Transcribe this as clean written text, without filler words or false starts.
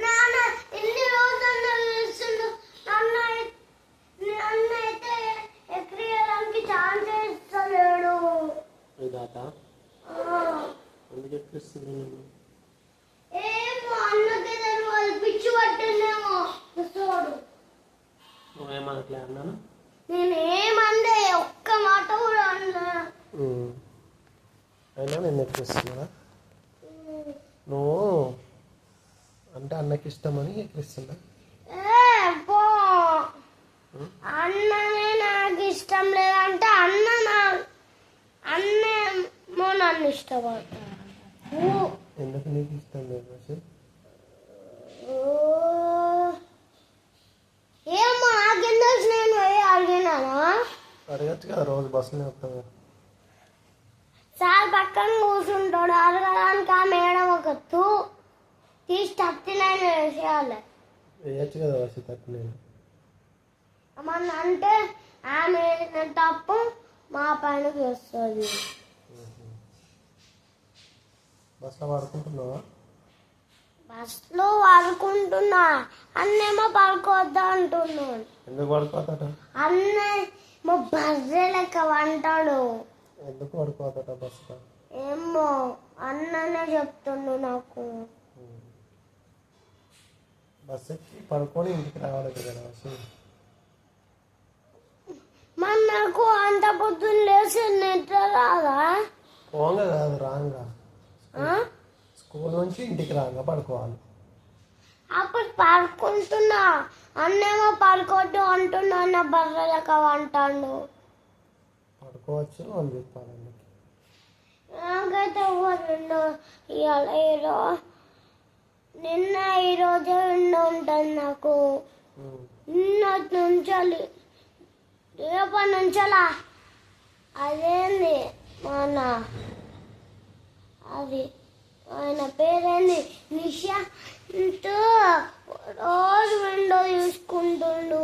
నాన్న ఎన్ని రోజులు చూస్తుండు నన్నైతే ఎక్కియడానికి ఛాన్స్ ఇస్తలేడు ఎందుకు ఎక్కిస్తుంది ఏమో అన్నకే తెలియదు పిచ్చి పట్టిందేమో చూడు నువ్వేమనట్లే అన్నాను నేనేమందే ఒక్క మాట కూడా అన్నా అయినా నేను ఎక్కిస్తున్నా నువ్వు అంటే అన్నకి ఇష్టమని ఎక్కిస్తున్నా అన్ననే నాకు ఇష్టం లేదంటే అన్నేమో నన్ను ఇష్టపడతాడు ఎందుకు నీకు ఇష్టం లేదు అసలు ఏమో నాకెందుకు నేను అడిగినానా అడగచ్చు కదా రోజు బస్సులో వస్తాను సార్ పక్కన కూర్చుంటాడు అడగడానికి ఆ మేడం ఒక తీసి 39 వేసేయాలి వేయచ్చు కదా వచ్చి 39 మన అంటే ఆమె తప్పు మా పైనకి వస్తుంది బస్సులో పడుకుంటున్నావా బస్సులో పడుకుంటున్నా అన్నేమో పడుకోవద్దా అంటున్నాడు ఎందుకు పడుకోవద్దట అన్నేమో బర్రె లెక్క వంటాడు ఎందుకు పడుకోవద్దట బస్సులో ఏమో అన్ననే చెప్తుండు నాకు బస్సు ఎక్కి పడుకొని ఇంటికి రావాలి కదా అసలు మరి నాకు అంత పొద్దున్న లేచి నిద్ర రాదా పోంగా కాదు రాంగా స్కూల్ నుంచి ఇంటికి రాంగా పడుకోవాలి అప్పుడు పడుకుంటున్నా అన్నేమో పడుకోవద్దు అంటున్నా అన్న బర్రెలక అంటాడు పడుకోవచ్చు అని చెప్పాలి నాకైతే ఎవరు ఇవాళ నిన్న ఈరోజే ఉంటుంది నాకు నిన్నటి నుంచాలి రేపటి నుంచలా అదేంది మన అది ఆయన పేరేంది నిషా రోజు విండో చూసుకుంటుండు